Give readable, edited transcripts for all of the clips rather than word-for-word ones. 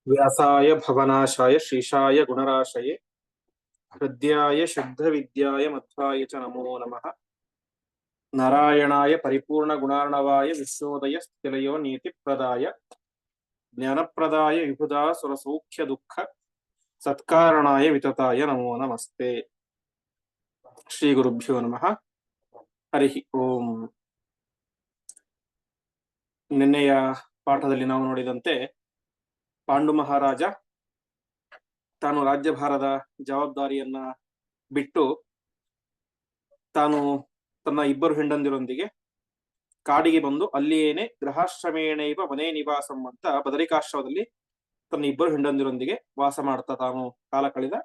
व्यासाय भवनाशाय श्रीशाय गुणराशये हृद्याय शुद्धविद्याय मध्वाय च नमो नमः। नारायणाय परिपूर्णगुणार्णवाय विश्वोदयस्थितिलयो नीतिप्रदाय ज्ञानप्रदाय विबुधा सुरसौख्य दुःख सत्कारणाय वितताय नमो नमस्ते। ಶ್ರೀ ಗುರುಭ್ಯೋ ನಮಃ. ಹರಿ ಓಂ. ನಿನ್ನೆಯ ಪಾಠದಲ್ಲಿ ನಾವು ನೋಡಿದಂತೆ ಪಾಂಡು ಮಹಾರಾಜ ತಾನು ರಾಜ್ಯಭಾರದ ಜವಾಬ್ದಾರಿಯನ್ನ ಬಿಟ್ಟು ತಾನು ತನ್ನ ಇಬ್ಬರು ಹೆಂಡಂದಿರೊಂದಿಗೆ ಕಾಡಿಗೆ ಬಂದು ಅಲ್ಲಿಯೇನೆ ಗೃಹಾಶ್ರಮೇಣೈವ ಮನೆ ನಿವಾಸಂ ಅಂತ ಬದರಿಕಾಶ್ರಮದಲ್ಲಿ ತನ್ನ ಇಬ್ಬರು ಹೆಂಡಂದಿರೊಂದಿಗೆ ವಾಸ ಮಾಡ್ತಾ ತಾನು ಕಾಲ ಕಳೆದ.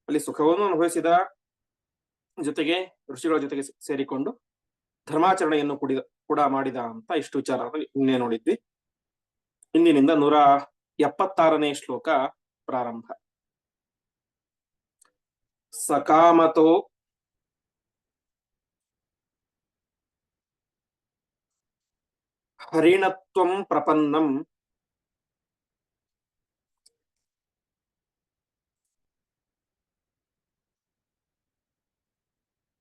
ಅಲ್ಲಿ ಸುಖವನ್ನು ಅನುಭವಿಸಿದ, ಜೊತೆಗೆ ಋಷಿಗಳ ಜೊತೆಗೆ ಸೇರಿಕೊಂಡು ಧರ್ಮಾಚರಣೆಯನ್ನು ಕೂಡ ಮಾಡಿದ ಅಂತ ಇಷ್ಟು ವಿಚಾರ ಇನ್ನೇ ನೋಡಿದ್ವಿ. ಇಂದಿನಿಂದ 176ನೇ ಶ್ಲೋಕ ಪ್ರಾರಂಭ. ಸಕಾಮತೋ ಹರಿಣತ್ವಂ ಪ್ರಪನ್ನಂ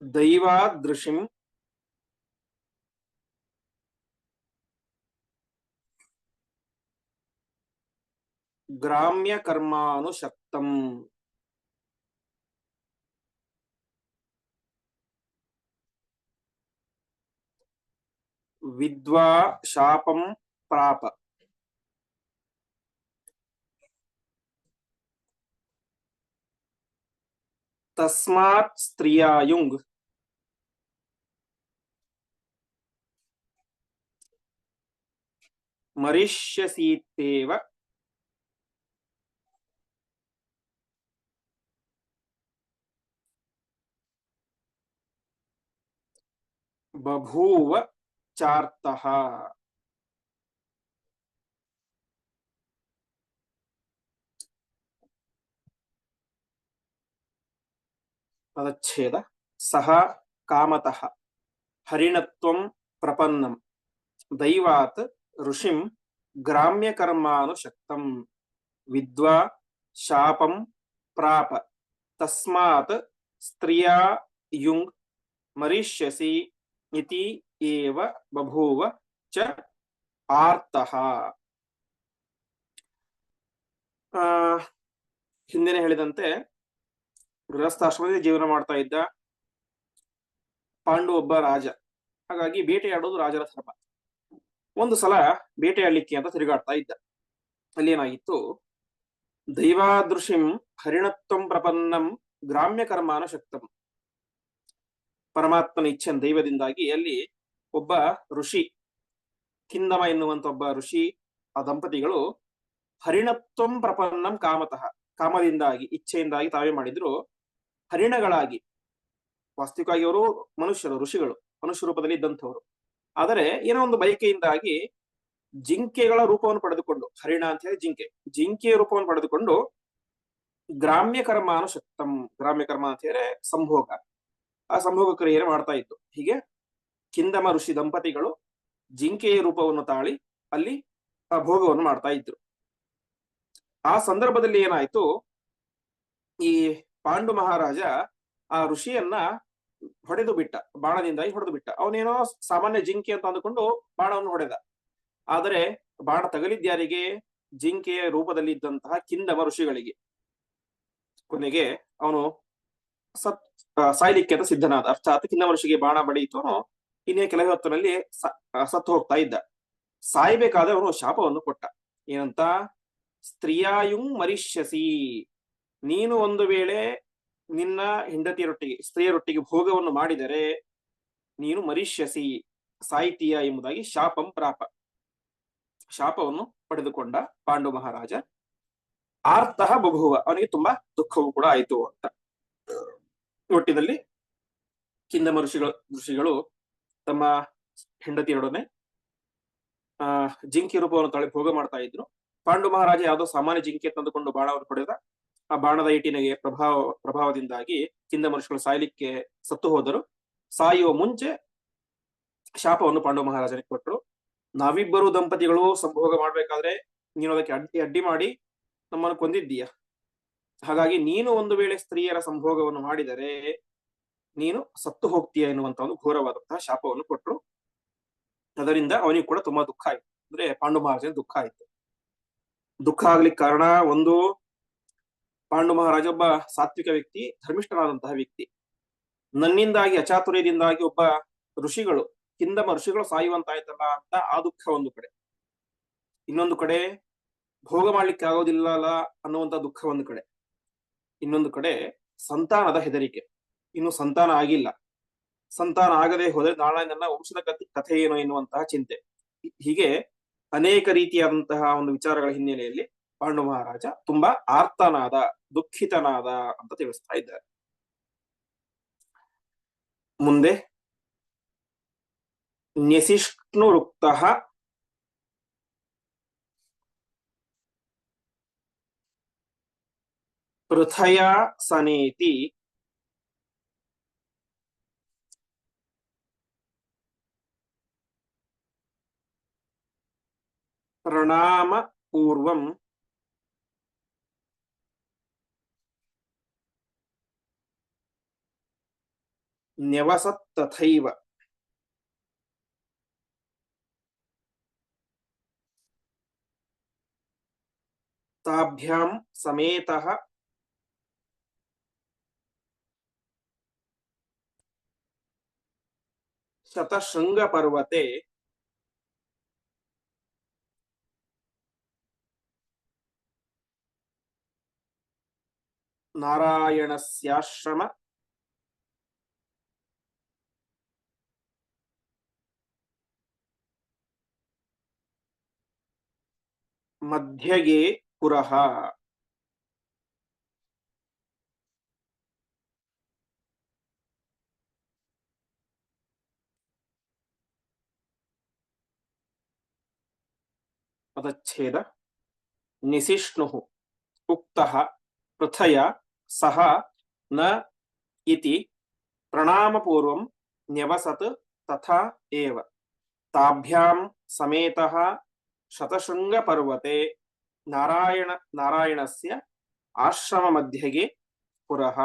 ದೈವಾದೃಶಿಂ ಗ್ರಾಮ್ಯ ಕರ್ಮಾನುಶಕ್ತಂ. ವಿದ್ವಾ ಶಾಪಂ ಪ್ರಾಪ. ತಸ್ಮಾತ್ ಸ್ತ್ರೀಯಾಯುಂಗ್ ಮರಿಷ್ಯಸೀತೇವ ಬಭೂವ ಚಾರ್ತಃ. ಪದಚ್ಛೇದ. ಸಹ ಕಾಮತಃ ಹರಿಣತ್ವಂ ಪ್ರಪನ್ನಂ ದೈವಾತ್ ಋಷಿಂ ಗ್ರಾಮ್ಯ ಕರ್ಮಾನುಶಕ್ತಂ ವಿದ್ವಾ ಶಾಪಂ ಪ್ರಾಪ ತಸ್ಮಾತ್ ಸ್ತ್ರೀಯಾ ಯುಂಗ್ ಮರಿಷ್ಯಸಿ ಇತಿ ಏವ ಬಭೂವ ಚ ಆರ್ತಃ. ಹಿಂದೆನೆ ಹೇಳಿದಂತೆ ಗೃಹಸ್ಥಾಶ್ರಮದಲ್ಲಿ ಜೀವನ ಮಾಡ್ತಾ ಇದ್ದ ಪಾಂಡು ಒಬ್ಬ ರಾಜ. ಹಾಗಾಗಿ ಬೇಟೆಯಾಡೋದು ರಾಜರ ಧರ್ಮ. ಒಂದು ಸಲ ಬೇಟೆಯಾಡ್ಲಿಕ್ಕೆ ಅಂತ ತಿರುಗಾಡ್ತಾ ಇದ್ದ. ಅಲ್ಲಿ ಏನಾಗಿತ್ತು, ದೈವಾದೃಶಿಂ ಹರಿಣತ್ವಂ ಪ್ರಪನ್ನಂ ಗ್ರಾಮ್ಯ ಕರ್ಮಾನುಶಕ್ತಂ. ಪರಮಾತ್ಮನ ಇಚ್ಛೆ ದೈವದಿಂದಾಗಿ ಅಲ್ಲಿ ಒಬ್ಬ ಋಷಿ, ಕಿಂದಮ ಎನ್ನುವಂತ ಒಬ್ಬ ಋಷಿ, ಆ ದಂಪತಿಗಳು ಹರಿಣತ್ವಂ ಪ್ರಪನ್ನಂ ಕಾಮತಃ, ಕಾಮದಿಂದಾಗಿ ಇಚ್ಛೆಯಿಂದಾಗಿ ತಾವೇ ಮಾಡಿದ್ರು ಹರಿಣಗಳಾಗಿ. ವಾಸ್ತವಿಕವಾಗಿ ಅವರು ಮನುಷ್ಯರು, ಋಷಿಗಳು ಮನುಷ್ಯ ರೂಪದಲ್ಲಿ ಇದ್ದಂಥವ್ರು. ಆದರೆ ಏನೋ ಒಂದು ಬಯಕೆಯಿಂದಾಗಿ ಜಿಂಕೆಗಳ ರೂಪವನ್ನು ಪಡೆದುಕೊಂಡು, ಹರಿಣ ಅಂತ ಹೇಳಿ ಜಿಂಕೆಯ ರೂಪವನ್ನು ಪಡೆದುಕೊಂಡು ಗ್ರಾಮ್ಯ ಕರ್ಮಾನುಶಕ್ತಂ, ಗ್ರಾಮ್ಯ ಕರ್ಮ ಅಂತ ಹೇಳಿ ಸಂಭೋಗ, ಆ ಸಂಭೋಗ ಕ್ರಿಯೆಯನ್ನು ಮಾಡ್ತಾ ಇತ್ತು. ಹೀಗೆ ಕಿಂದಮ ಋಷಿ ದಂಪತಿಗಳು ಜಿಂಕೆಯ ರೂಪವನ್ನು ತಾಳಿ ಅಲ್ಲಿ ಆ ಭೋಗವನ್ನು ಮಾಡ್ತಾ ಇದ್ರು. ಆ ಸಂದರ್ಭದಲ್ಲಿ ಏನಾಯ್ತು, ಈ ಪಾಂಡು ಮಹಾರಾಜ ಆ ಋಷಿಯನ್ನ ಹೊಡೆದು ಬಿಟ್ಟ, ಬಾಣದಿಂದಾಗಿ ಹೊಡೆದು ಬಿಟ್ಟ. ಅವನೇನೋ ಸಾಮಾನ್ಯ ಜಿಂಕೆ ಅಂತ ಅಂದುಕೊಂಡು ಬಾಣವನ್ನು ಹೊಡೆದ. ಆದರೆ ಬಾಣ ತಗಲಿದ್ಯಾರಿಗೆ? ಜಿಂಕೆಯ ರೂಪದಲ್ಲಿ ಇದ್ದಂತಹ ಕಿಂದಮ ಋಷಿಗಳಿಗೆ. ಕೊನೆಗೆ ಅವನು ಸಾಯ್ಲಿಕ್ಕೆ ಅಂತ ಸಿದ್ಧನಾದ. ಅರ್ಥಾತ್ ಕಿಂದಮ ಋಷಿಗೆ ಬಾಣ ಬಡಿಯಿತು, ಇನ್ನೇ ಕೆಲವೇ ಹೊತ್ತಿನಲ್ಲಿ ಸತ್ತು ಹೋಗ್ತಾ ಇದ್ದ. ಸಾಯ್ಬೇಕಾದ್ರೆ ಅವನು ಶಾಪವನ್ನು ಕೊಟ್ಟ. ಏನಂತ? ಸ್ತ್ರೀಯಾಯುಂ ಮರಿಷ್ಯಸಿ, ನೀನು ಒಂದು ವೇಳೆ ನಿನ್ನ ಹೆಂಡತಿಯರೊಟ್ಟಿಗೆ, ಸ್ತ್ರೀಯರೊಟ್ಟಿಗೆ ಭೋಗವನ್ನು ಮಾಡಿದರೆ ನೀನು ಮರಿಷ್ಯಸಿ, ಸಾಹಿತ್ಯ ಎಂಬುದಾಗಿ ಶಾಪಂ ಪ್ರಾಪ, ಶಾಪವನ್ನು ಪಡೆದುಕೊಂಡ ಪಾಂಡು ಮಹಾರಾಜ. ಆರ್ತಃ ಬಭುವ, ಅವನಿಗೆ ತುಂಬಾ ದುಃಖವೂ ಕೂಡ ಆಯಿತು ಅಂತ. ಒಟ್ಟಿನಲ್ಲಿ ಕಿಂದಮ ಋಷಿಗಳು ತಮ್ಮ ಹೆಂಡತಿಯರೊಡನೆ ಜಿಂಕೆ ರೂಪವನ್ನು ತಾಳಿ ಭೋಗ ಮಾಡ್ತಾ ಇದ್ರು. ಪಾಂಡು ಮಹಾರಾಜ ಯಾವುದೋ ಸಾಮಾನ್ಯ ಜಿಂಕೆ ತಂದುಕೊಂಡು ಬಾಣವನ್ನು ಹೊಡೆದ. ಆ ಬಾಣದ ಏಟಿನಿಗೆ ಪ್ರಭಾವದಿಂದಾಗಿ ಕಿಂದಮ ಋಷಿಗಳು ಸಾಯ್ಲಿಕ್ಕೆ ಸತ್ತು ಹೋದರು. ಸಾಯುವ ಮುಂಚೆ ಶಾಪವನ್ನು ಪಾಂಡು ಮಹಾರಾಜನಿಗೆ ಕೊಟ್ಟರು. ನಾವಿಬ್ಬರು ದಂಪತಿಗಳು ಸಂಭೋಗ ಮಾಡ್ಬೇಕಾದ್ರೆ ನೀನು ಅದಕ್ಕೆ ಅಡ್ಡಿ ಮಾಡಿ ನಮ್ಮನ್ನು ಕೊಂದಿದ್ದೀಯ. ಹಾಗಾಗಿ ನೀನು ಒಂದು ವೇಳೆ ಸ್ತ್ರೀಯರ ಸಂಭೋಗವನ್ನು ಮಾಡಿದರೆ ನೀನು ಸತ್ತು ಹೋಗ್ತೀಯ ಎನ್ನುವಂತ ಒಂದು ಘೋರವಾದಂತಹ ಶಾಪವನ್ನು ಕೊಟ್ಟರು. ಅದರಿಂದ ಅವನಿಗೆ ಕೂಡ ತುಂಬಾ ದುಃಖ ಆಯ್ತು. ಅಂದ್ರೆ ಪಾಂಡು ಮಹಾರಾಜನ ದುಃಖ ಆಯ್ತು. ದುಃಖ ಆಗ್ಲಿಕ್ಕೆ ಕಾರಣ ಒಂದು, ಪಾಂಡು ಮಹಾರಾಜ ಒಬ್ಬ ಸಾತ್ವಿಕ ವ್ಯಕ್ತಿ, ಧರ್ಮಿಷ್ಠನಾದಂತಹ ವ್ಯಕ್ತಿ. ನನ್ನಿಂದಾಗಿ ಅಚಾತುರ್ಯದಿಂದಾಗಿ ಒಬ್ಬ ಋಷಿಗಳು, ಕಿಂದಮ ಋಷಿಗಳು ಸಾಯುವಂತಾಯ್ತಲ್ಲ ಅಂತ ಆ ದುಃಖ ಒಂದು ಕಡೆ. ಇನ್ನೊಂದು ಕಡೆ ಭೋಗ ಮಾಡ್ಲಿಕ್ಕೆ ಆಗೋದಿಲ್ಲಲ್ಲ ಅನ್ನುವಂತ ದುಃಖ ಒಂದು ಕಡೆ. ಇನ್ನೊಂದು ಕಡೆ ಸಂತಾನದ ಹೆದರಿಕೆ. ಇನ್ನು ಸಂತಾನ ಆಗಿಲ್ಲ, ಸಂತಾನ ಆಗದೆ ಹೋದ್ರೆ ನಾಳೆ ನನ್ನ ವಂಶದ ಕಥೆ ಏನು ಎನ್ನುವಂತಹ ಚಿಂತೆ. ಹೀಗೆ ಅನೇಕ ರೀತಿಯಾದಂತಹ ಒಂದು ವಿಚಾರಗಳ ಹಿನ್ನೆಲೆಯಲ್ಲಿ ಪಾಂಡು ಮಹಾರಾಜ ತುಂಬಾ ಆರ್ತನಾದ, ದುಃಖಿತನಾದ ಅಂತ ತಿಳಿಸ್ತಾ ಇದ್ದಾರೆ. ಮುಂದೆ ನ್ಯಸಿಷ್ಣುರುಕ್ತ ಪೃಥಯಾ ಸನೇತಿ ಪ್ರಣಾಮ ಪೂರ್ವಂ ನ್ಯವಸತ್ ತಥೈವ ತಾಭ್ಯಾಂ ಸಮೇತಃ ಶತಶೃಂಗ ಪರ್ವತೆ ನಾರಾಯಣಸ್ಯಾಶ್ರಮ ಮಧ್ಯಗೆ ಪುರಃ. ಪದಚ್ಛೇದ. ನಿಸಿಷ್ಣು ಉಕ್ತಃ ಪೃಥಯ ಸಹ ನ ಇತಿ ಪ್ರಣಾಮಪೂರ್ವಂ ನ್ಯವಸತ್ ತಥಾ ಏವ ತಾಭ್ಯಾಂ ಸಮೇತಃ ಶತಶೃಂಗ ಪರ್ವತೆ ನಾರಾಯಣಸ್ಯ ಆಶ್ರಮ ಮಧ್ಯಗೆ ಪುರಃ.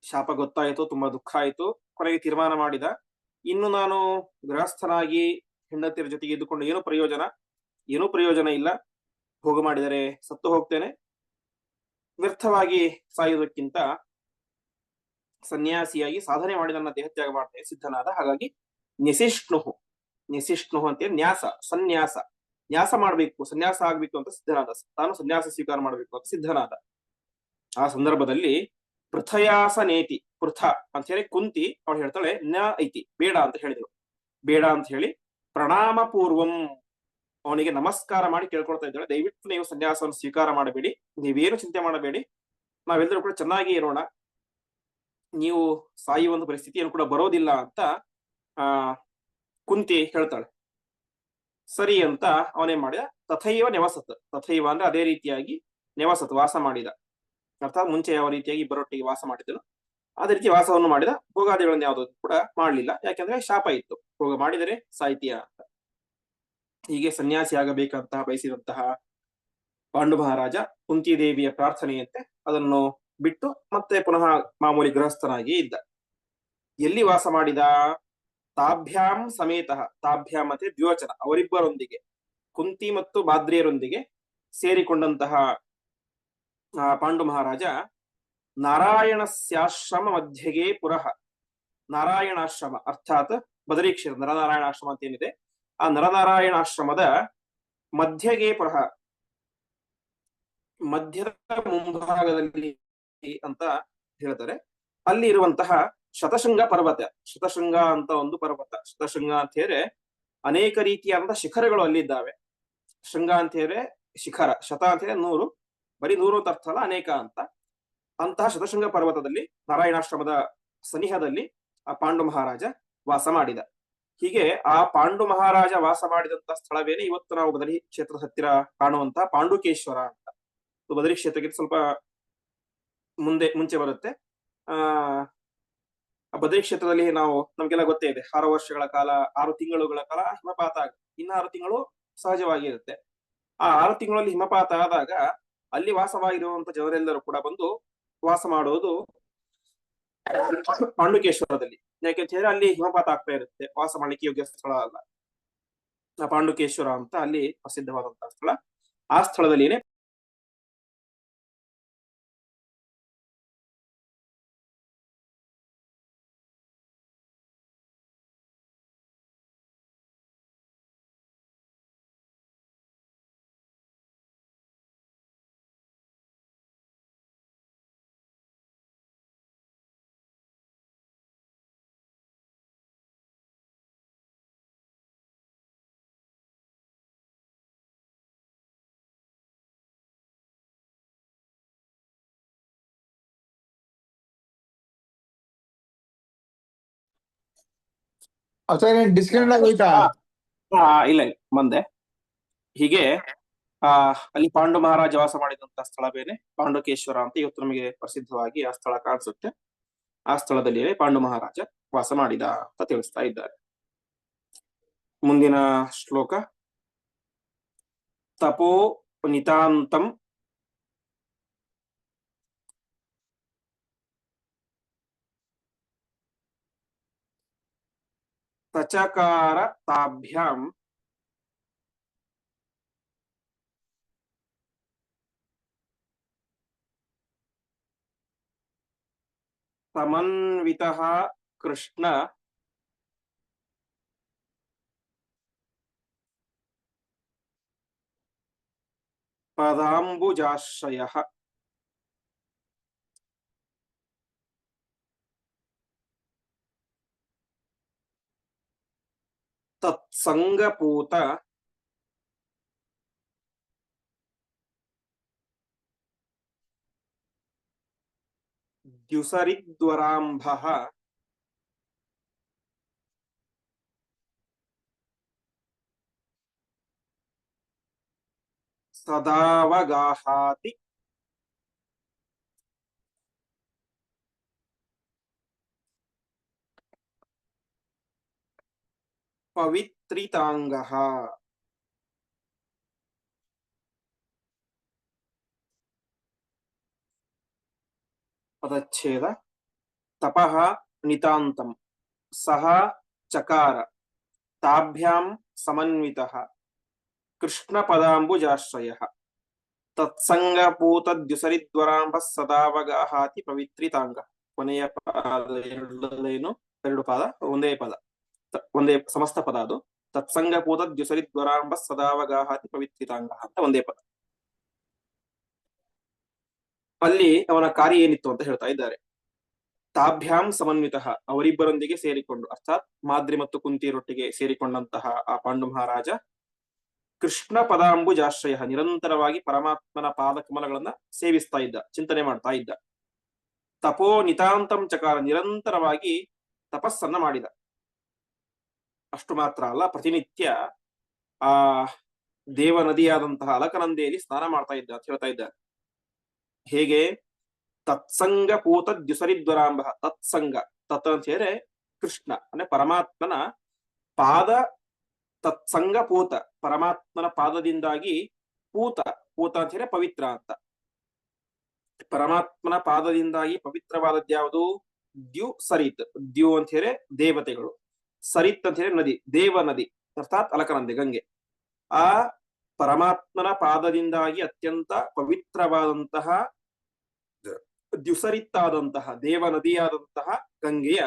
ಶಾಪ ಗೊತ್ತಾಯಿತು, ತುಂಬಾ ದುಃಖ ಆಯಿತು. ಕೊನೆಗೆ ತೀರ್ಮಾನ ಮಾಡಿದ, ಇನ್ನು ನಾನು ಗೃಹಸ್ಥನಾಗಿ ಹೆಂಡತಿಯರ ಜೊತೆಗೆ ಇದ್ದುಕೊಂಡು ಏನೂ ಪ್ರಯೋಜನ ಇಲ್ಲ. ಭೋಗ ಮಾಡಿದರೆ ಸತ್ತು ಹೋಗ್ತೇನೆ, ವ್ಯರ್ಥವಾಗಿ ಸಾಯುವುದಕ್ಕಿಂತ ಸನ್ಯಾಸಿಯಾಗಿ ಸಾಧನೆ ಮಾಡಿ ನನ್ನ ದೇಹತ್ಯಾಗ ಮಾಡ್ತೇನೆ ಸಿದ್ಧನಾದ. ಹಾಗಾಗಿ ನ್ಯಸಿಷ್ಣು ಅಂತ ನ್ಯಾಸ ಮಾಡ್ಬೇಕು, ಸನ್ಯಾಸ ಆಗ್ಬೇಕು ಅಂತ ಸಿದ್ಧನಾದ. ತಾನು ಸನ್ಯಾಸ ಸ್ವೀಕಾರ ಮಾಡ್ಬೇಕು ಅಂತ ಸಿದ್ಧನಾದ. ಆ ಸಂದರ್ಭದಲ್ಲಿ ಪೃಥಯಾಸ ನೇತಿ, ಪೃಥ ಅಂತ ಹೇಳಿ ಕುಂತಿ ಅವಳು ಹೇಳ್ತಾಳೆ ನ ಐತಿ, ಬೇಡ ಅಂತ ಹೇಳಿದಳು. ಬೇಡ ಅಂತ ಹೇಳಿ ಪ್ರಣಾಮ ಪೂರ್ವಂ ಅವನಿಗೆ ನಮಸ್ಕಾರ ಮಾಡಿ ಕೇಳ್ಕೊಳ್ತಾ ಇದ್ದಾಳೆ, ದಯವಿಟ್ಟು ನೀವು ಸನ್ಯಾಸವನ್ನು ಸ್ವೀಕಾರ ಮಾಡಬೇಡಿ, ನೀವೇನು ಚಿಂತೆ ಮಾಡಬೇಡಿ, ನಾವೆಲ್ಲರೂ ಕೂಡ ಚೆನ್ನಾಗಿ ಇರೋಣ, ನೀವು ಸಾಯುವಂತ ಪರಿಸ್ಥಿತಿಯನ್ನು ಕೂಡ ಬರೋದಿಲ್ಲ ಅಂತ ಕುಂತಿ ಹೇಳ್ತಾಳೆ. ಸರಿ ಅಂತ ಅವನೇನ್ ಮಾಡಿದ, ತಥೈವ ನೆವಸತ್, ತಥೈವ ಅಂದ್ರೆ ಅದೇ ರೀತಿಯಾಗಿ ನೆವಸತ್ ವಾಸ ಮಾಡಿದ. ಅರ್ಥಾತ್ ಮುಂಚೆ ಯಾವ ರೀತಿಯಾಗಿ ಇಬ್ಬರೊಟ್ಟಿಗೆ ವಾಸ ಮಾಡಿದನು ಅದೇ ರೀತಿ ವಾಸವನ್ನು ಮಾಡಿದ. ಭೋಗಾದಿಗಳನ್ನು ಯಾವುದೂ ಕೂಡ ಮಾಡಲಿಲ್ಲ, ಯಾಕೆಂದ್ರೆ ಶಾಪ ಇತ್ತು, ಭೋಗ ಮಾಡಿದರೆ ಸಾಹಿತ್ಯ ಅಂತ. ಹೀಗೆ ಸನ್ಯಾಸಿ ಆಗಬೇಕಂತಹ ಬಯಸಿದಂತಹ ಪಾಂಡು ಮಹಾರಾಜ ಕುಂತಿದೇವಿಯ ಪ್ರಾರ್ಥನೆಯಂತೆ ಅದನ್ನು ಬಿಟ್ಟು ಮತ್ತೆ ಪುನಃ ಮಾಮೂಲಿ ಗೃಹಸ್ಥನಾಗಿ ಇದ್ದ. ಎಲ್ಲಿ ವಾಸ ಮಾಡಿದ? ತಾಭ್ಯಾಂ ಸಮೇತಃ, ತಾಭ್ಯಾಂ ಮತ್ತೆ ದ್ವಿವಚನ, ಅವರಿಬ್ಬರೊಂದಿಗೆ, ಕುಂತಿ ಮತ್ತು ಬಾದ್ರಿಯರೊಂದಿಗೆ ಸೇರಿಕೊಂಡಂತಹ ಪಾಂಡು ಮಹಾರಾಜ ನಾರಾಯಣಸ್ಯಾಶ್ರಮ ಮಧ್ಯಗೆ ಪುರಃ. ನಾರಾಯಣಾಶ್ರಮ ಅರ್ಥಾತ್ ಬದರೀಕ್ಷೇತ್ರ, ನರನಾರಾಯಣಾಶ್ರಮ ಅಂತ ಏನಿದೆ, ಆ ನರನಾರಾಯಣಾಶ್ರಮದ ಮಧ್ಯಗೆ ಪುರಃ, ಮಧ್ಯದ ಮುಂಭಾಗದಲ್ಲಿ ಅಂತ ಹೇಳ್ತಾರೆ. ಅಲ್ಲಿ ಇರುವಂತಹ ಶತಶೃಂಗ ಪರ್ವತ, ಶತಶೃಂಗ ಅಂತ ಒಂದು ಪರ್ವತ. ಶತಶೃಂಗ ಅಂತ ಹೇಳಿದ್ರೆ ಅನೇಕ ರೀತಿಯಾದಂತಹ ಶಿಖರಗಳು ಅಲ್ಲಿದ್ದಾವೆ. ಶೃಂಗ ಅಂತ ಹೇಳಿದ್ರೆ ಶಿಖರ, ಶತ ಅಂತ ಹೇಳಿದ್ರೆ 100, ಬರೀ 100 ಅಂತ ಅರ್ಥ ಅಲ್ಲ, ಅನೇಕ ಅಂತ. ಅಂತಹ ಶತಶೃಂಗ ಪರ್ವತದಲ್ಲಿ ನಾರಾಯಣಾಶ್ರಮದ ಸನಿಹದಲ್ಲಿ ಆ ಪಾಂಡು ಮಹಾರಾಜ ವಾಸ ಮಾಡಿದ. ಹೀಗೆ ಆ ಪಾಂಡು ಮಹಾರಾಜ ವಾಸ ಮಾಡಿದಂತಹ ಸ್ಥಳವೇನೆ ಇವತ್ತು ನಾವು ಬದರಿ ಕ್ಷೇತ್ರದ ಹತ್ತಿರ ಕಾಣುವಂತಹ ಪಾಂಡುಕೇಶ್ವರ ಅಂತ. ಬದರಿ ಕ್ಷೇತ್ರಕ್ಕೆ ಸ್ವಲ್ಪ ಮುಂಚೆ ಬರುತ್ತೆ. ಬದರಿ ಕ್ಷೇತ್ರದಲ್ಲಿ ನಮ್ಗೆಲ್ಲ ಗೊತ್ತೇ ಇದೆ, 6 ವರ್ಷಗಳ ಕಾಲ, 6 ತಿಂಗಳುಗಳ ಕಾಲ ಹಿಮಪಾತ ಆಗುತ್ತೆ. ಇನ್ನು 6 ತಿಂಗಳು ಸಹಜವಾಗಿ ಇರುತ್ತೆ. ಆ 6 ತಿಂಗಳಲ್ಲಿ ಹಿಮಪಾತ ಆದಾಗ ಅಲ್ಲಿ ವಾಸವಾಗಿರುವಂತ ಜನರೆಲ್ಲರೂ ಕೂಡ ಬಂದು ವಾಸ ಮಾಡುವುದು ಪಾಂಡುಕೇಶ್ವರದಲ್ಲಿ. ಯಾಕೆಂತ ಹೇಳಿದ್ರೆ ಅಲ್ಲಿ ಹಿಮಪಾತ ಆಗ್ತಾ ಇರುತ್ತೆ, ವಾಸ ಮಾಡ್ಲಿಕ್ಕೆ ಯೋಗ್ಯ ಸ್ಥಳ ಅಲ್ಲ. ಪಾಂಡುಕೇಶ್ವರ ಅಂತ ಅಲ್ಲಿ ಪ್ರಸಿದ್ಧವಾದಂತಹ ಸ್ಥಳ. ಆ ಸ್ಥಳದಲ್ಲಿನೇ ಆಚಾರ್ಯ ಡಿಸ್ಕನೆಕ್ಟ್ ಆಗೋಯ್ತಾ? ಇಲ್ಲ ಇಲ್ಲ ಬಂದೆ. ಹೀಗೆ ಅಲ್ಲಿ ಪಾಂಡು ಮಹಾರಾಜ ವಾಸ ಮಾಡಿದಂತ ಸ್ಥಳ ಬೇರೆ, ಪಾಂಡುಕೇಶ್ವರ ಅಂತ ಇವತ್ತು ನಮಗೆ ಪ್ರಸಿದ್ಧವಾಗಿ ಆ ಸ್ಥಳ ಕಾಣಿಸುತ್ತೆ. ಆ ಸ್ಥಳದಲ್ಲಿಯೇ ಪಾಂಡು ಮಹಾರಾಜ ವಾಸ ಮಾಡಿದ ಅಂತ ತಿಳಿಸ್ತಾ ಇದ್ದಾರೆ. ಮುಂದಿನ ಶ್ಲೋಕ. ತಪೋ ನಿತಾಂತಂ ತಚಕಾರ ತಾಭ್ಯಾಂ ಸಮನ್ವಿತಃ ಕೃಷ್ಣ ಪದಾಂಬುಜಾಶ್ರಯಃ. ತತ್ಸಂಗಪೂತ ದ್ಯುಸರಿದ್ವರಾಂಭಃ ಸದಾವಗಾಹಾತಿ. ಪವಿತ್ರಿತಾಂಗಃ. ಪದಚ್ಛೇದ. ತಪಃ ನಿತಾಂತಂ ಸಹ ಚಕಾರ ತಾಭ್ಯಾಂ ಸಮನ್ವಿತಃ ಕೃಷ್ಣ ಪದಾಂಬುಜಾಶ್ರಯಃ ತತ್ಸಂಗಪೂತದ್ಯುಸರಿದ್ವರಾಂಭಃ ಸದಾವಗಾಹಾತಿ ಪವಿತ್ರಿತಾಂಗಃ. ಕೊನೆಯ ಪದ ಎರಡು ಪದ ಒಂದೇ ಪದ, ಒಂದೇ ಸಮಸ್ತ ಪದ ಅದು. ತತ್ಸಂಗಪೂತದ್ಯುಸರಿದ್ವರಾಂಭಃ ಸದಾವಗಾಹಾತಿ ಪವಿತ್ರಿತಾಂಗಃ ಅಂತ ಒಂದೇ ಪದ. ಅಲ್ಲಿ ಅವನ ಕಾರ್ಯ ಏನಿತ್ತು ಅಂತ ಹೇಳ್ತಾ ಇದ್ದಾರೆ. ತಾಭ್ಯಾಂ ಸಮನ್ವಿತಃ, ಅವರಿಬ್ಬರೊಂದಿಗೆ ಸೇರಿಕೊಂಡು, ಅರ್ಥಾತ್ ಮಾದ್ರಿ ಮತ್ತು ಕುಂತಿಯರೊಟ್ಟಿಗೆ ಸೇರಿಕೊಂಡಂತಹ ಆ ಪಾಂಡು ಮಹಾರಾಜ ಕೃಷ್ಣ ಪದಾಂಬುಜಾಶ್ರಯ, ನಿರಂತರವಾಗಿ ಪರಮಾತ್ಮನ ಪಾದಕಮಲಗಳನ್ನ ಸೇವಿಸ್ತಾ ಇದ್ದ, ಚಿಂತನೆ ಮಾಡ್ತಾ ಇದ್ದ. ತಪೋ ನಿತಾಂತಂ ಚಕಾರ, ನಿರಂತರವಾಗಿ ತಪಸ್ಸನ್ನ ಮಾಡಿದ. ಅಷ್ಟು ಮಾತ್ರ ಅಲ್ಲ, ಪ್ರತಿನಿತ್ಯ ಆ ದೇವ ನದಿಯಾದಂತಹ ಅಲಕನಂದೆಯಲ್ಲಿ ಸ್ನಾನ ಮಾಡ್ತಾ ಇದ್ದ ಅಂತ ಹೇಳ್ತಾ ಇದ್ದಾರೆ. ಹೇಗೆ? ತತ್ಸಂಗ ಪೂತ ದ್ಯುಸರಿದ್ವರಾಂಬ. ತತ್ಸಂಗ, ತತ್ ಅಂತ ಹೇಳಿದ್ರೆ ಕೃಷ್ಣ ಅಂದ್ರೆ ಪರಮಾತ್ಮನ ಪಾದ. ತತ್ಸಂಗ ಪೂತ, ಪರಮಾತ್ಮನ ಪಾದದಿಂದಾಗಿ ಪೂತ, ಪೂತ ಅಂತ ಹೇಳಿದ್ರೆ ಪವಿತ್ರ ಅಂತ. ಪರಮಾತ್ಮನ ಪಾದದಿಂದಾಗಿ ಪವಿತ್ರವಾದದ್ಯಾವುದು? ದ್ಯು ಸರಿತ್. ದ್ಯು ಅಂತ ಹೇಳಿದ್ರೆ ದೇವತೆಗಳು, ಸರಿತ್ ಅಂತ ಹೇಳಿದ್ರೆ ನದಿ, ದೇವ ನದಿ ಅರ್ಥಾತ್ ಅಲಕನಂದೆ, ಗಂಗೆ. ಆ ಪರಮಾತ್ಮನ ಪಾದದಿಂದಾಗಿ ಅತ್ಯಂತ ಪವಿತ್ರವಾದಂತಹ ದ್ಯುಸರಿತ್ತಾದಂತಹ ದೇವ ನದಿಯಾದಂತಹ ಗಂಗೆಯ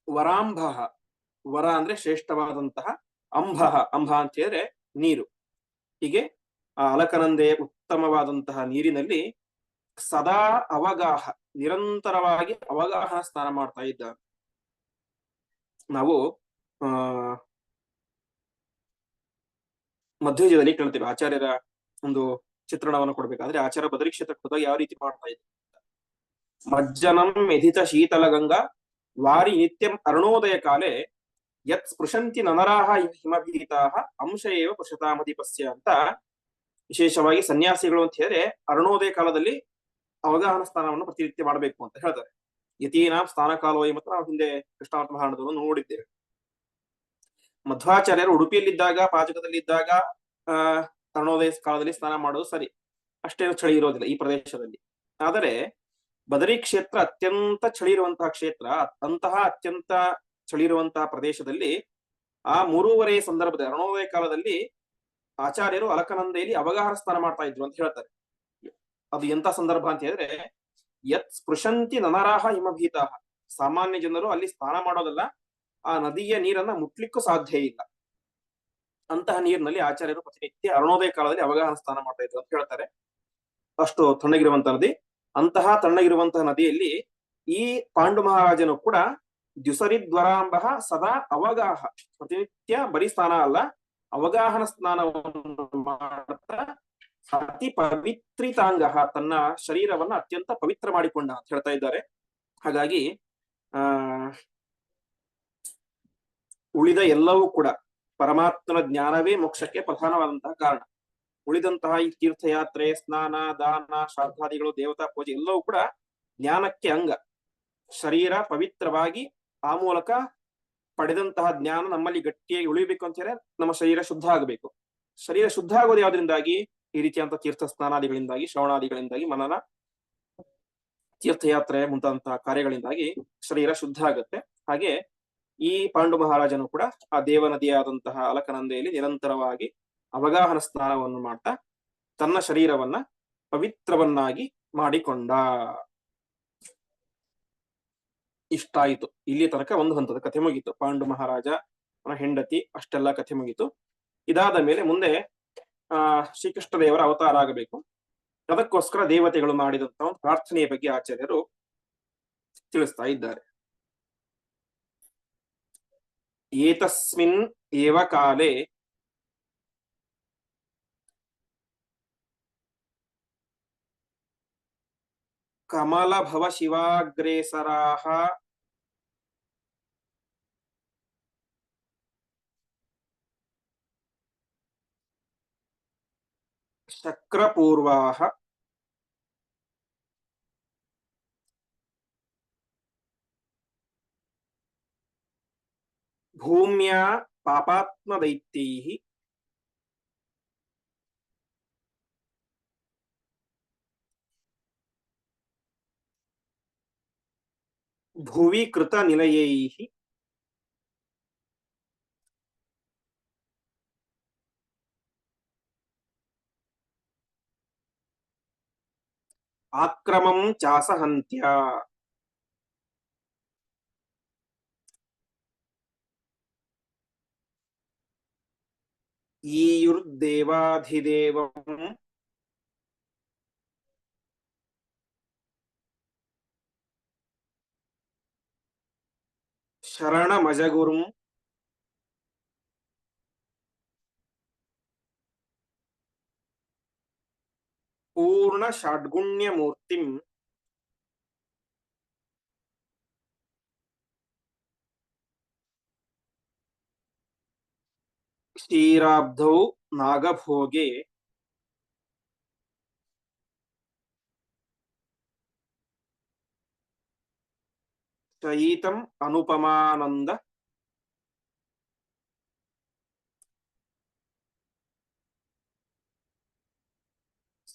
ವರಾಂಭ, ವರ ಅಂದ್ರೆ ಶ್ರೇಷ್ಠವಾದಂತಹ, ಅಂಬ, ಅಂಬ ಅಂತ ಹೇಳಿದ್ರೆ ನೀರು. ಹೀಗೆ ಆ ಅಲಕನಂದೆಯ ಉತ್ತಮವಾದಂತಹ ನೀರಿನಲ್ಲಿ ಸದಾ ಅವಗಾಹ, ನಿರಂತರವಾಗಿ ಅವಗಾಹ ಸ್ನಾನ ಮಾಡ್ತಾ ಇದ್ದ. ನಾವು ಮಧ್ವಜದಲ್ಲಿ ಕೇಳ್ತೇವೆ, ಆಚಾರ್ಯರ ಒಂದು ಚಿತ್ರಣವನ್ನು ಕೊಡ್ಬೇಕಾದ್ರೆ ಆಚಾರ್ಯ ಬದರಿ ಕ್ಷೇತ್ರಕ್ಕೆ ಹೋದಾಗ ಯಾವ ರೀತಿ ಮಾಡ್ತಾ ಇದ್ರು. ಮಜ್ಜನಂ ಮೆಧಿತ ಶೀತಲ ಗಂಗಾ ವಾರಿ ನಿತ್ಯಂ ಅರುಣೋದಯ ಕಾಲೇ ಯತ್ ಸ್ಪೃಶಂತಿ ನನರಾಹ ಹಿಮಭೀತಾಹ ಅಂಶ ಏವ ಪಶ್ಯತಾಮಧಿಪಸ್ಯ ಅಂತ. ವಿಶೇಷವಾಗಿ ಸನ್ಯಾಸಿಗಳು ಅಂತ ಹೇಳಿದ್ರೆ ಅರುಣೋದಯ ಕಾಲದಲ್ಲಿ ಅವಗಾಹನ ಸ್ನಾನವನ್ನು ಪ್ರತಿನಿತ್ಯ ಮಾಡಬೇಕು ಅಂತ ಹೇಳ್ತಾರೆ. ಯತೀನಾಂ ಸ್ನಾನ ಕಾಲೋಯ ಮತ್ತು ನಾವು ಹಿಂದೆ ಕೃಷ್ಣಾರ್ಥ ಮಹಾರಣದವನ್ನು ನೋಡಿದ್ದೇವೆ. ಮಧ್ವಾಚಾರ್ಯರು ಉಡುಪಿಯಲ್ಲಿದ್ದಾಗ, ಪಾಜಕದಲ್ಲಿದ್ದಾಗ ಅರುಣೋದಯ ಕಾಲದಲ್ಲಿ ಸ್ನಾನ ಮಾಡೋದು ಸರಿ, ಅಷ್ಟೇನು ಚಳಿ ಇರೋದಿಲ್ಲ ಈ ಪ್ರದೇಶದಲ್ಲಿ. ಆದರೆ ಬದರಿ ಕ್ಷೇತ್ರ ಅತ್ಯಂತ ಚಳಿ ಇರುವಂತಹ ಕ್ಷೇತ್ರ. ಅಂತಹ ಅತ್ಯಂತ ಚಳಿ ಇರುವಂತಹ ಪ್ರದೇಶದಲ್ಲಿ ಆ 3:30 ಸಂದರ್ಭದಲ್ಲಿ ಅರುಣೋದಯ ಕಾಲದಲ್ಲಿ ಆಚಾರ್ಯರು ಅಲಕನಂದೆಯಲ್ಲಿ ಅವಗಾಹನ ಸ್ನಾನ ಮಾಡ್ತಾ ಇದ್ರು ಅಂತ ಹೇಳ್ತಾರೆ. ಅದು ಎಂತ ಸಂದರ್ಭ ಅಂತ ಹೇಳಿದ್ರೆ, ಯತ್ ಸ್ಪೃಶಂತಿ ನನರಾಹ ಹಿಮಭೀತಾಹ, ಸಾಮಾನ್ಯ ಜನರು ಅಲ್ಲಿ ಸ್ನಾನ ಮಾಡೋದಲ್ಲ, ಆ ನದಿಯ ನೀರನ್ನ ಮುಟ್ಲಿಕ್ಕೂ ಸಾಧ್ಯ ಇಲ್ಲ. ಅಂತಹ ನೀರಿನಲ್ಲಿ ಆಚಾರ್ಯರು ಪ್ರತಿನಿತ್ಯ ಅರುಣೋದಯ ಕಾಲದಲ್ಲಿ ಅವಗಾಹನ ಸ್ನಾನ ಮಾಡ್ತಾ ಇದ್ರು ಅಂತ ಹೇಳ್ತಾರೆ. ಅಷ್ಟು ತಣ್ಣಗಿರುವಂತಹ ನದಿ. ಅಂತಹ ತಣ್ಣಗಿರುವಂತಹ ನದಿಯಲ್ಲಿ ಈ ಪಾಂಡು ಮಹಾರಾಜನು ಕೂಡ ದ್ಯುಸರಿದ್ವರಾಂಬ ಸದಾ ಅವಗಾಹ, ಪ್ರತಿನಿತ್ಯ ಬರೀ ಸ್ನಾನ ಅಲ್ಲ, ಅವಗಾಹನ ಸ್ನಾನವನ್ನು ಮಾಡ್ತಾ ಅತಿ ಪವಿತ್ರಿತಾಂಗ, ತನ್ನ ಶರೀರವನ್ನ ಅತ್ಯಂತ ಪವಿತ್ರ ಮಾಡಿಕೊಂಡ ಅಂತ ಹೇಳ್ತಾ ಇದ್ದಾರೆ. ಹಾಗಾಗಿ ಉಳಿದ ಎಲ್ಲವೂ ಕೂಡ ಪರಮಾತ್ಮನ ಜ್ಞಾನವೇ ಮೋಕ್ಷಕ್ಕೆ ಪ್ರಧಾನವಾದಂತಹ ಕಾರಣ. ಉಳಿದಂತಹ ಈ ತೀರ್ಥಯಾತ್ರೆ, ಸ್ನಾನ, ದಾನ, ಶ್ರಾದ್ದಾದಿಗಳು, ದೇವತಾ ಪೂಜೆ ಎಲ್ಲವೂ ಕೂಡ ಜ್ಞಾನಕ್ಕೆ ಅಂಗ. ಶರೀರ ಪವಿತ್ರವಾಗಿ ಆ ಮೂಲಕ ಪಡೆದಂತಹ ಜ್ಞಾನ ನಮ್ಮಲ್ಲಿ ಗಟ್ಟಿಯಾಗಿ ಉಳಿಬೇಕು ಅಂತ ಹೇಳಿದ್ರೆ ನಮ್ಮ ಶರೀರ ಶುದ್ಧ ಆಗಬೇಕು. ಶರೀರ ಶುದ್ಧ ಆಗೋದು ಯಾವ್ದ್ರಿಂದಾಗಿ? ಈ ರೀತಿಯಂತ ತೀರ್ಥ ಸ್ನಾನಾದಿಗಳಿಂದಾಗಿ, ಶ್ರವಣಾದಿಗಳಿಂದಾಗಿ, ಮನನ, ತೀರ್ಥಯಾತ್ರೆ ಮುಂತಾದಂತಹ ಕಾರ್ಯಗಳಿಂದಾಗಿ ಶರೀರ ಶುದ್ಧ ಆಗುತ್ತೆ. ಹಾಗೆ ಈ ಪಾಂಡು ಮಹಾರಾಜನು ಕೂಡ ಆ ದೇವನದಿಯಾದಂತಹ ಅಲಕನಂದೆಯಲ್ಲಿ ನಿರಂತರವಾಗಿ ಅವಗಾಹನ ಸ್ನಾನವನ್ನು ಮಾಡ್ತಾ ತನ್ನ ಶರೀರವನ್ನ ಪವಿತ್ರವನ್ನಾಗಿ ಮಾಡಿಕೊಂಡ. ಇಷ್ಟಾಯಿತು. ಇಲ್ಲಿ ತನಕ ಒಂದು ಹಂತದ ಕಥೆ ಮುಗೀತು. ಪಾಂಡು ಮಹಾರಾಜ, ಅವನ ಹೆಂಡತಿ, ಅಷ್ಟೆಲ್ಲ ಕಥೆ ಮುಗೀತು. ಇದಾದ ಮೇಲೆ ಮುಂದೆ ಶ್ರೀಕೃಷ್ಣ ದೇವರ ಅವತಾರ ಆಗಬೇಕು. ಅದಕ್ಕೋಸ್ಕರ ದೇವತೆಗಳು ಮಾಡಿದಂತಹ ಒಂದು ಪ್ರಾರ್ಥನೆಯ ಬಗ್ಗೆ ಆಚಾರ್ಯರು ತಿಳಿಸ್ತಾ ಇದ್ದಾರೆ. ಏತಸ್ಮಿನ್ ಏವ ಕಾಲೇ ಕಮಲಭವ ಶಿವಾಗ್ರೇಸರಾಹ ಶಕ್ರಪೂರ್ವಾಹ ಭೂಮ್ಯಾ ಪಾಪಾತ್ಮದೈತ್ಯೈಃ ಭುವಿ ಕೃತ ನಿಲಯೈಃ ಆಕ್ರಮಂ ಚಾಸಹಂತ್ಯ. ಈಯುರ್ದೇವಾಧಿದೇವಂ ಶರಣಮಜಗುರುಂ ಪೂರ್ಣ ಷಡ್ಗುಣ್ಯಮೂರ್ತಿಂ ಕ್ಷೀರಾಬ್ಧೌ ನಾಗಭೋಗೆ ಶಯೀತಂ ಅನುಪಮಾನಂದ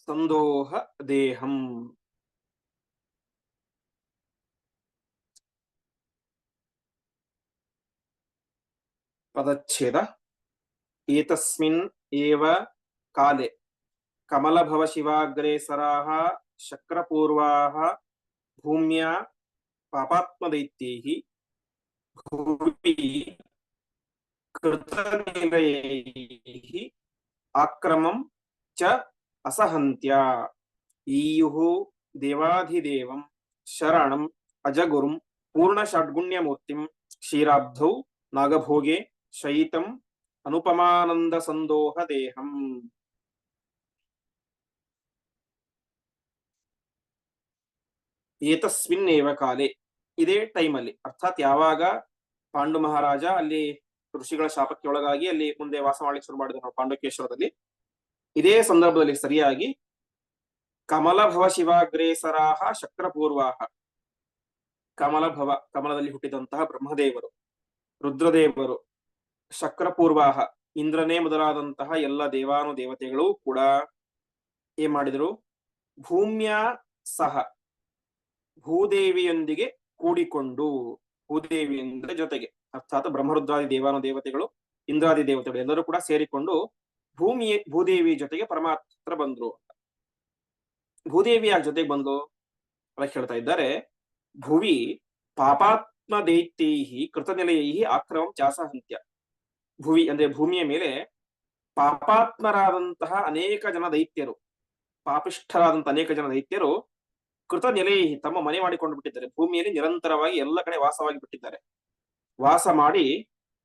ಸಂದೋಹ ದೇಹಂ. ಪದಚ್ಛೇದ. ಏತಸ್ಮಿನ್ ಏವ ಕಾಲೆ ಕಮಲಭವ ಶಿವಾಗ್ರೇಸರಾಹ ಶಕ್ರಪೂರ್ವಾಹ ಭೂಮ್ಯಾ ಪಾಪಾತ್ಮದೈತ್ಯೈಃ ಭುವಿ ಕೃತನಿಲಯೈಃ ಆಕ್ರಮಂ ಚ ಅಸಹಂತ್ಯ. ಈಯುಃ ದೇವಾಧಿದೇವಂ ಶರಣಂ ಅಜಗುರುಂ ಪೂರ್ಣ ಷಡ್ಗುಣ್ಯಮೂರ್ತಿಂ ಕ್ಷೀರಾಬ್ಧೌ ನಾಗಭೋಗೆ ಶಯಿತಂ ಅನುಪಮಾನಂದ ಸಂದೋಹ ದೇಹಂ. ಏತಸ್ಮಿನ್ ಏವ ಕಾಲೆ, ಇದೇ ಟೈಮಲ್ಲಿ, ಅರ್ಥಾತ್ ಯಾವಾಗ ಪಾಂಡು ಮಹಾರಾಜ ಅಲ್ಲಿ ಋಷಿಗಳ ಶಾಪಕ್ಕೆ ಒಳಗಾಗಿ ಅಲ್ಲಿ ಮುಂದೆ ವಾಸ ಮಾಡ್ಲಿಕ್ಕೆ ಶುರು ಮಾಡಿದ ಪಾಂಡುಕೇಶ್ವರದಲ್ಲಿ, ಇದೇ ಸಂದರ್ಭದಲ್ಲಿ ಸರಿಯಾಗಿ ಕಮಲಭವ ಶಿವಾಗ್ರೇಸರಾಹ ಶಕ್ರಪೂರ್ವಾಹ, ಕಮಲಭವ, ಕಮಲದಲ್ಲಿ ಹುಟ್ಟಿದಂತಹ ಬ್ರಹ್ಮದೇವರು, ರುದ್ರದೇವರು, ಶಕ್ರಪೂರ್ವಾಹ, ಇಂದ್ರನೇ ಮೊದಲಾದಂತಹ ಎಲ್ಲ ದೇವಾನು ದೇವತೆಗಳು ಕೂಡ ಏನ್ ಮಾಡಿದ್ರು, ಭೂಮ್ಯ ಸಹ ಭೂದೇವಿಯೊಂದಿಗೆ ಕೂಡಿಕೊಂಡು, ಭೂದೇವಿಯಿಂದ ಜೊತೆಗೆ ಅರ್ಥಾತ್ ಬ್ರಹ್ಮರುದ್ರಾದಿ ದೇವಾನು ದೇವತೆಗಳು, ಇಂದ್ರಾದಿ ದೇವತೆಗಳು ಎಲ್ಲರೂ ಕೂಡ ಸೇರಿಕೊಂಡು ಭೂದೇವಿ ಜೊತೆಗೆ ಪರಮಾತ್ಮ ಹತ್ರ ಬಂದ್ರು. ಭೂದೇವಿ ಯಾಕೆ ಜೊತೆಗೆ ಬಂದು ಅದಕ್ಕೆ ಹೇಳ್ತಾ ಇದ್ದಾರೆ, ಭುವಿ ಪಾಪಾತ್ಮ ದೈತ್ಯೈಹಿ ಕೃತನಿಲಯೈಹಿ ಆಕ್ರಮಂ ಚಾಸಹಂತ್ಯ. ಭುವಿ ಅಂದ್ರೆ ಭೂಮಿಯ ಮೇಲೆ ಪಾಪಾತ್ಮರಾದಂತಹ ಅನೇಕ ಜನ ದೈತ್ಯರು, ಪಾಪಿಷ್ಠರಾದಂತಹ ಅನೇಕ ಜನ ದೈತ್ಯರು ಕೃತನಿಲಯೈಹಿ ತಮ್ಮ ಮನೆ ಮಾಡಿಕೊಂಡು ಬಿಟ್ಟಿದ್ದಾರೆ. ಭೂಮಿಯಲ್ಲಿ ನಿರಂತರವಾಗಿ ಎಲ್ಲ ಕಡೆ ವಾಸವಾಗಿ ಬಿಟ್ಟಿದ್ದಾರೆ. ವಾಸ ಮಾಡಿ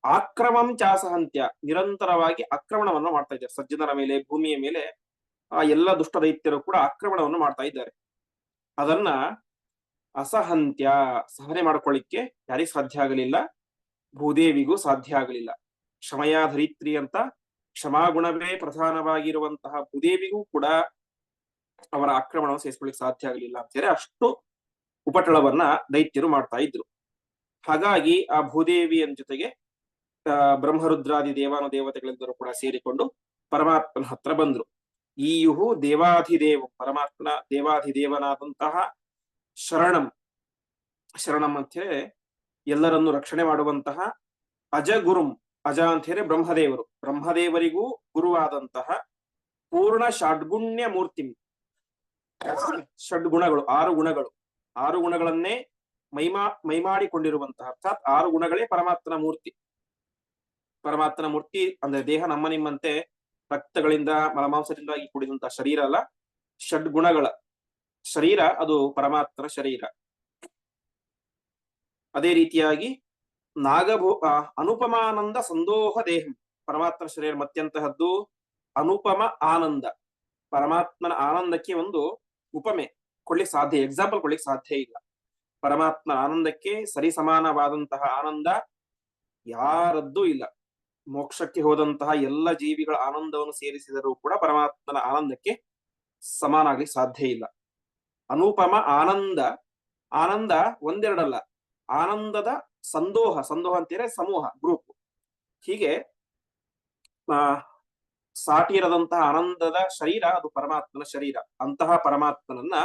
ಆಕ್ರಮಂ ಚಾಸಹಂತ್ಯ ನಿರಂತರವಾಗಿ ಆಕ್ರಮಣವನ್ನು ಮಾಡ್ತಾ ಇದ್ದಾರೆ. ಸಜ್ಜನರ ಮೇಲೆ, ಭೂಮಿಯ ಮೇಲೆ ಆ ಎಲ್ಲ ದುಷ್ಟ ದೈತ್ಯರು ಕೂಡ ಆಕ್ರಮಣವನ್ನು ಮಾಡ್ತಾ ಇದ್ದಾರೆ. ಅದನ್ನ ಅಸಹಂತ್ಯ ಸಹನೆ ಮಾಡ್ಕೊಳ್ಳಿಕ್ಕೆ ಯಾರಿಗೂ ಸಾಧ್ಯ ಆಗಲಿಲ್ಲ, ಭೂದೇವಿಗೂ ಸಾಧ್ಯ ಆಗಲಿಲ್ಲ. ಕ್ಷಮಯಾಧರಿತ್ರಿ ಅಂತ ಕ್ಷಮಾಗುಣವೇ ಪ್ರಧಾನವಾಗಿರುವಂತಹ ಭೂದೇವಿಗೂ ಕೂಡ ಅವರ ಆಕ್ರಮಣವನ್ನು ಸಹಿಸಿಕೊಳ್ಳಿಕ್ಕೆ ಸಾಧ್ಯ ಆಗಲಿಲ್ಲ ಅಂತೇಳಿ ಅಷ್ಟು ಉಪಟಳವನ್ನ ದೈತ್ಯರು ಮಾಡ್ತಾ ಇದ್ರು. ಹಾಗಾಗಿ ಆ ಭೂದೇವಿಯ ಜೊತೆಗೆ ಬ್ರಹ್ಮರುದ್ರಾದಿ ದೇವಾನು ದೇವತೆಗಳೆಲ್ಲರೂ ಕೂಡ ಸೇರಿಕೊಂಡು ಪರಮಾತ್ಮನ ಹತ್ರ ಬಂದ್ರು. ಈಯುಹು ದೇವಾಧಿದೇವ, ಪರಮಾತ್ಮನ ದೇವಾಧಿದೇವನಾದಂತಹ ಶರಣಂ, ಶರಣಂ ಅಂತ ಹೇಳಿ ಎಲ್ಲರನ್ನು ರಕ್ಷಣೆ ಮಾಡುವಂತಹ ಅಜ ಗುರುಂ, ಅಜ ಅಂತ ಹೇಳಿ ಬ್ರಹ್ಮದೇವರು, ಬ್ರಹ್ಮದೇವರಿಗೂ ಗುರುವಾದಂತಹ ಪೂರ್ಣ ಷಡ್ಗುಣ್ಯ ಮೂರ್ತಿ, ಷಡ್ಗುಣಗಳು, ಆರು ಗುಣಗಳನ್ನೇ ಮೈಮಾಡಿಕೊಂಡಿರುವಂತಹ ಅರ್ಥಾತ್ 6 ಗುಣಗಳೇ ಪರಮಾತ್ಮನ ಮೂರ್ತಿ. ಪರಮಾತ್ಮನ ಮೂರ್ತಿ ಅಂದ್ರೆ ದೇಹ ನಮ್ಮ ನಿಮ್ಮಂತೆ ರಕ್ತಗಳಿಂದ ಮಲಮಾಂಸದಿಂದಾಗಿ ಕೂಡಿದಂತಹ ಶರೀರ ಅಲ್ಲ, ಷಡ್ಗುಣಗಳ ಶರೀರ ಅದು ಪರಮಾತ್ಮನ ಶರೀರ. ಅದೇ ರೀತಿಯಾಗಿ ಅನುಪಮಾನಂದ ಸಂದೋಹ ದೇಹಂ, ಪರಮಾತ್ಮನ ಶರೀರ ಮತ್ತೆಂತಹದ್ದು ಅನುಪಮ ಆನಂದ. ಪರಮಾತ್ಮನ ಆನಂದಕ್ಕೆ ಒಂದು ಉಪಮೆ ಕೊಡ್ಲಿಕ್ಕೆ ಸಾಧ್ಯ, ಎಕ್ಸಾಂಪಲ್ ಕೊಡ್ಲಿಕ್ಕೆ ಸಾಧ್ಯ ಇಲ್ಲ. ಪರಮಾತ್ಮನ ಆನಂದಕ್ಕೆ ಸರಿ ಸಮಾನವಾದಂತಹ ಆನಂದ ಯಾರದ್ದೂ ಇಲ್ಲ. ಮೋಕ್ಷಕ್ಕೆ ಹೋದಂತಹ ಎಲ್ಲ ಜೀವಿಗಳ ಆನಂದವನ್ನು ಸೇರಿಸಿದರೂ ಕೂಡ ಪರಮಾತ್ಮನ ಆನಂದಕ್ಕೆ ಸಮಾನ ಆಗ್ಲಿಕ್ಕೆ ಸಾಧ್ಯ ಇಲ್ಲ. ಅನುಪಮ ಆನಂದ, ಆನಂದ ಒಂದೆರಡಲ್ಲ, ಆನಂದದ ಸಂದೋಹ, ಸಂದೋಹ ಅಂತೀರ ಸಮೂಹ, ಗ್ರೂಪ್. ಹೀಗೆ ಸಾಟಿ ಇರದಂತಹ ಆನಂದದ ಶರೀರ ಅದು ಪರಮಾತ್ಮನ ಶರೀರ. ಅಂತಹ ಪರಮಾತ್ಮನನ್ನ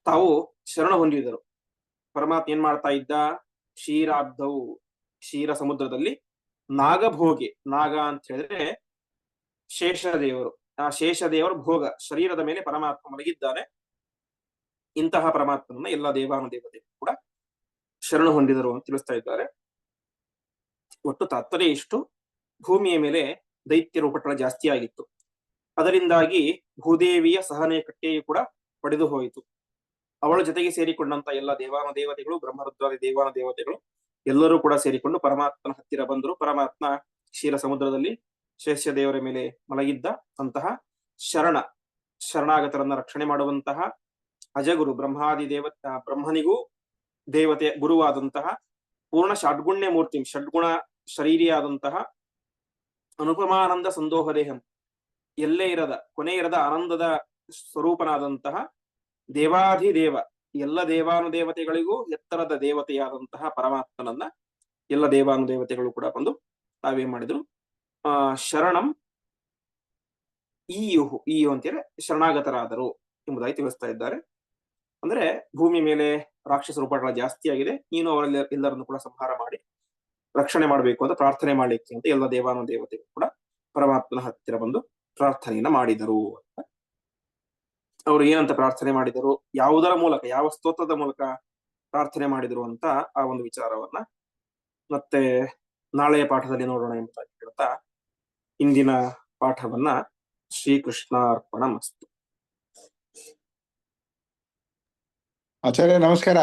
ತಾವು ಶರಣ ಹೊಂದಿದರು. ಪರಮಾತ್ಮ ಏನ್ ಮಾಡ್ತಾ ಇದ್ದ, ಕ್ಷೀರಾಬ್ಧವು, ಕ್ಷೀರ ಸಮುದ್ರದಲ್ಲಿ ನಾಗಭೋಗಿ, ನಾಗ ಅಂತ ಹೇಳಿದ್ರೆ ಶೇಷದೇವರು, ಆ ಶೇಷದೇವರ ಭೋಗ ಶರೀರದ ಮೇಲೆ ಪರಮಾತ್ಮ ಮಲಗಿದ್ದಾನೆ. ಇಂತಹ ಪರಮಾತ್ಮನನ್ನ ಎಲ್ಲ ದೇವಾನು ದೇವತೆಗಳು ಕೂಡ ಶರಣ ಹೊಂದಿದರು ಅಂತ ತಿಳಿಸ್ತಾ ಇದ್ದಾರೆ. ಒಟ್ಟು ತಾತ್ಪರ್ಯ ಇಷ್ಟು, ಭೂಮಿಯ ಮೇಲೆ ದೈತ್ಯರ ಉಪಟಳ ಜಾಸ್ತಿ ಆಗಿತ್ತು. ಅದರಿಂದಾಗಿ ಭೂದೇವಿಯ ಸಹನೆ ಕಟ್ಟೆಯು ಕೂಡ ಪಡೆದು ಹೋಯಿತು. ಅವಳ ಜೊತೆಗೆ ಸೇರಿಕೊಂಡಂತ ಎಲ್ಲ ದೇವಾನು ದೇವತೆಗಳು, ಬ್ರಹ್ಮರುದ್ರಾದಿ ದೇವಾನು ದೇವತೆಗಳು ಎಲ್ಲರೂ ಕೂಡ ಸೇರಿಕೊಂಡು ಪರಮಾತ್ಮನ ಹತ್ತಿರ ಬಂದರು. ಪರಮಾತ್ಮ ಕ್ಷೀರ ಸಮುದ್ರದಲ್ಲಿ ಶೇಷ ದೇವರ ಮೇಲೆ ಮಲಗಿದ್ದ ಅಂತಹ ಶರಣಾಗತರನ್ನ ರಕ್ಷಣೆ ಮಾಡುವಂತಹ ಅಜಗುರು, ಬ್ರಹ್ಮನಿಗೂ ದೇವತೆ ಗುರುವಾದಂತಹ ಪೂರ್ಣ ಷಡ್ಗುಣ್ಯ ಮೂರ್ತಿ, ಷಡ್ಗುಣ ಶರೀರಿಯಾದಂತಹ ಅನುಪಮಾನಂದ ಸಂದೋಹ ದೇಹಂ, ಎಲ್ಲೇ ಇರದ ಕೊನೆ ಇರದ ಆನಂದದ ಸ್ವರೂಪನಾದಂತಹ ದೇವಾಧಿದೇವ, ಎಲ್ಲ ದೇವಾನು ದೇವತೆಗಳಿಗೂ ಎತ್ತರದ ದೇವತೆಯಾದಂತಹ ಪರಮಾತ್ಮನನ್ನ ಎಲ್ಲ ದೇವಾನು ದೇವತೆಗಳು ಕೂಡ ಬಂದು ತಾವೇನ್ ಮಾಡಿದ್ರು, ಶರಣಂ ಈಯುಹು ಅಂತೇಳಿ ಶರಣಾಗತರಾದರು ಎಂಬುದಾಗಿ ತಿಳಿಸ್ತಾ ಇದ್ದಾರೆ. ಅಂದ್ರೆ ಭೂಮಿ ಮೇಲೆ ರಾಕ್ಷಸ ರೂಪಗಳ ಜಾಸ್ತಿ ಆಗಿದೆ, ನೀನು ಅವರೆಲ್ಲ ಎಲ್ಲರನ್ನು ಕೂಡ ಸಂಹಾರ ಮಾಡಿ ರಕ್ಷಣೆ ಮಾಡಬೇಕು ಅಂತ ಪ್ರಾರ್ಥನೆ ಮಾಡ್ಲಿಕ್ಕೆ ಅಂತ ಎಲ್ಲ ದೇವಾನು ದೇವತೆಗಳು ಕೂಡ ಪರಮಾತ್ಮನ ಹತ್ತಿರ ಬಂದು ಪ್ರಾರ್ಥನೆಯನ್ನ ಮಾಡಿದರು. ಅವರು ಏನಂತ ಪ್ರಾರ್ಥನೆ ಮಾಡಿದರು, ಯಾವುದರ ಮೂಲಕ, ಯಾವ ಸ್ತೋತ್ರದ ಮೂಲಕ ಪ್ರಾರ್ಥನೆ ಮಾಡಿದರು ಅಂತ ಆ ಒಂದು ವಿಚಾರವನ್ನ ಮತ್ತೆ ನಾಳೆಯ ಪಾಠದಲ್ಲಿ ನೋಡೋಣ ಎಂಬುದಾಗಿ ಹೇಳ್ತಾ ಇಂದಿನ ಪಾಠವನ್ನ ಶ್ರೀಕೃಷ್ಣಾರ್ಪಣಮಸ್ತು. ಆಚಾರ್ಯ ನಮಸ್ಕಾರ.